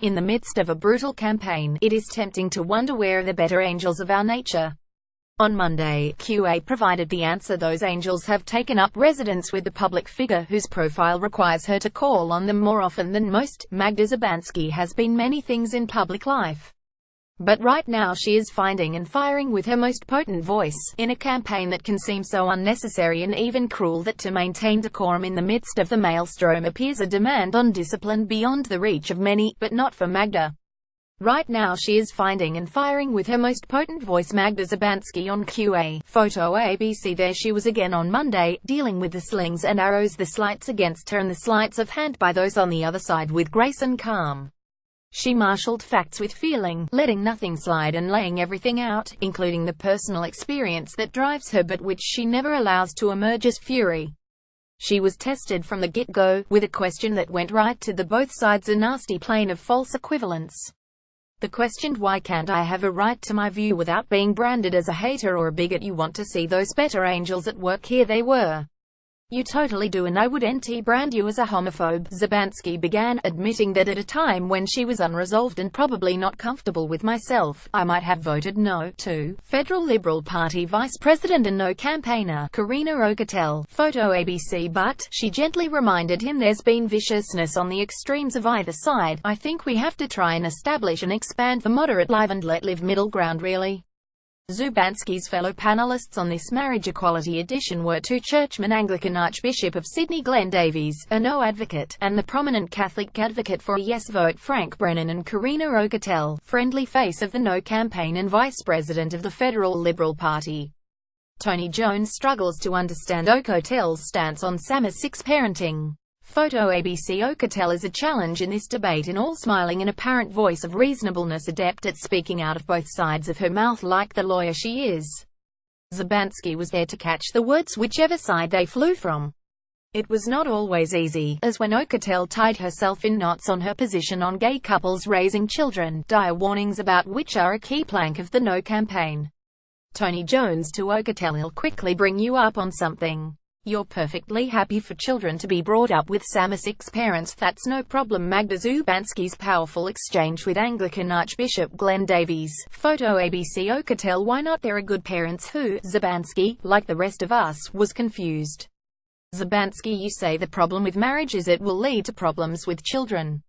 In the midst of a brutal campaign, it is tempting to wonder where are the better angels of our nature. On Monday, QA provided the answer: those angels have taken up residence with the public figure whose profile requires her to call on them more often than most. Magda Szubanski has been many things in public life. But right now she is finding and firing with her most potent voice, in a campaign that can seem so unnecessary and even cruel that to maintain decorum in the midst of the maelstrom appears a demand on discipline beyond the reach of many, but not for Magda. Right now she is finding and firing with her most potent voice. Magda Szubanski on QA. Photo ABC. There she was again on Monday, dealing with the slings and arrows, the slights against her and the sleights of hand by those on the other side, with grace and calm. She marshaled facts with feeling, letting nothing slide and laying everything out, including the personal experience that drives her but which she never allows to emerge as fury. She was tested from the get-go, with a question that went right to the both sides, a nasty plane of false equivalence. The question: why can't I have a right to my view without being branded as a hater or a bigot? You want to see those better angels at work? Here they were. You totally do, and I would brand you as a homophobe. Szubanski began, admitting that at a time when she was unresolved and probably not comfortable with myself, I might have voted no to Federal Liberal Party Vice President and no campaigner Karina Okotel. Photo ABC. But, she gently reminded him, there's been viciousness on the extremes of either side. I think we have to try and establish and expand the moderate live and let live middle ground, really. Szubanski's fellow panelists on this marriage equality edition were two churchmen: Anglican Archbishop of Sydney Glenn Davies, a no advocate, and the prominent Catholic advocate for a yes vote Frank Brennan, and Karina Okotel, friendly face of the no campaign and vice president of the Federal Liberal Party. Tony Jones struggles to understand Okotel's stance on same-sex parenting. Photo ABC. Okotel is a challenge in this debate, an all-smiling and apparent voice of reasonableness, adept at speaking out of both sides of her mouth like the lawyer she is. Szubanski was there to catch the words whichever side they flew from. It was not always easy, as when Okotel tied herself in knots on her position on gay couples raising children, dire warnings about which are a key plank of the no campaign. Tony Jones to Okotel: he'll quickly bring you up on something. You're perfectly happy for children to be brought up with same-sex parents, that's no problem. Magda Szubanski's powerful exchange with Anglican Archbishop Glenn Davies. Photo ABC. Okotel: why not? There are good parents who. Szubanski, like the rest of us, was confused. Szubanski: you say the problem with marriage is it will lead to problems with children.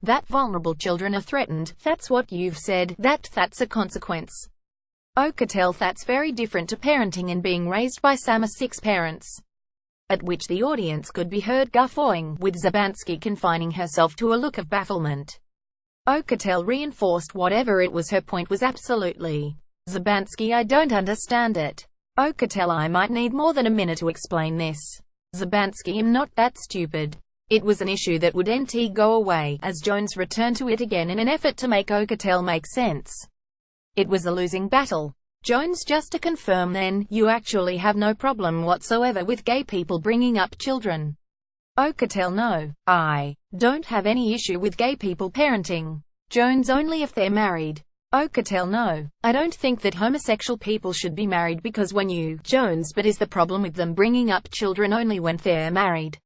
That vulnerable children are threatened, that's what you've said, that's a consequence. Okotel: that's very different to parenting and being raised by same-sex parents. At which the audience could be heard guffawing, with Szubanski confining herself to a look of bafflement. Okotel reinforced whatever it was her point was absolutely. Szubanski: I don't understand it. Okotel: I might need more than a minute to explain this. Szubanski: I'm not that stupid. It was an issue that would go away, as Jones returned to it again in an effort to make Okotel make sense. It was a losing battle. Jones: just to confirm then, you actually have no problem whatsoever with gay people bringing up children? Okotel: no, I don't have any issue with gay people parenting. Jones: only if they're married. Okotel: no, I don't think that homosexual people should be married because when you. Jones: but is the problem with them bringing up children only when they're married?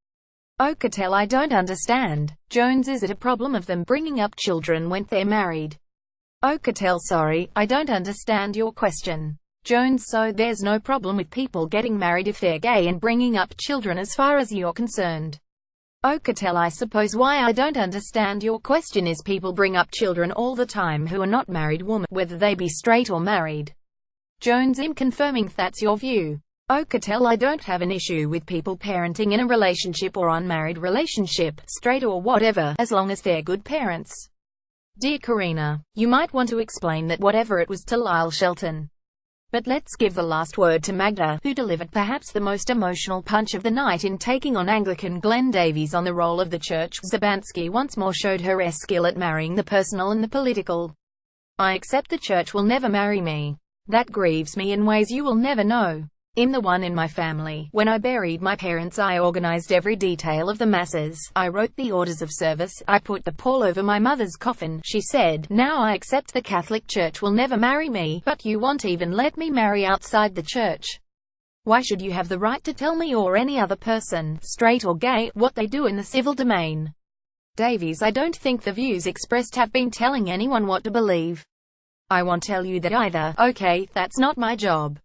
Okotel: I don't understand. Jones: is it a problem of them bringing up children when they're married? Okotel: sorry, I don't understand your question. Jones: so there's no problem with people getting married if they're gay and bringing up children as far as you're concerned? Okotel: I suppose why I don't understand your question is people bring up children all the time who are not married women, whether they be straight or married. Jones: I'm confirming that's your view. Okotel: I don't have an issue with people parenting in a relationship or unmarried relationship, straight or whatever, as long as they're good parents. Dear Karina, you might want to explain that whatever it was to Lyle Shelton. But let's give the last word to Magda, who delivered perhaps the most emotional punch of the night in taking on Anglican Glenn Davies on the role of the church. Szubanski once more showed her skill at marrying the personal and the political. I accept the church will never marry me. That grieves me in ways you will never know. I'm the one in my family. When I buried my parents, I organized every detail of the masses. I wrote the orders of service. I put the pall over my mother's coffin. She said, now I accept the Catholic Church will never marry me, but you won't even let me marry outside the church. Why should you have the right to tell me or any other person, straight or gay, what they do in the civil domain? Davies, I don't think the views expressed have been telling anyone what to believe. I won't tell you that either. Okay, that's not my job.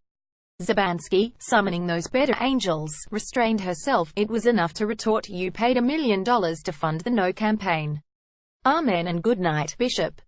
Szubanski, summoning those better angels, restrained herself. It was enough to retort, you paid $1 million to fund the No campaign. Amen and good night, Bishop.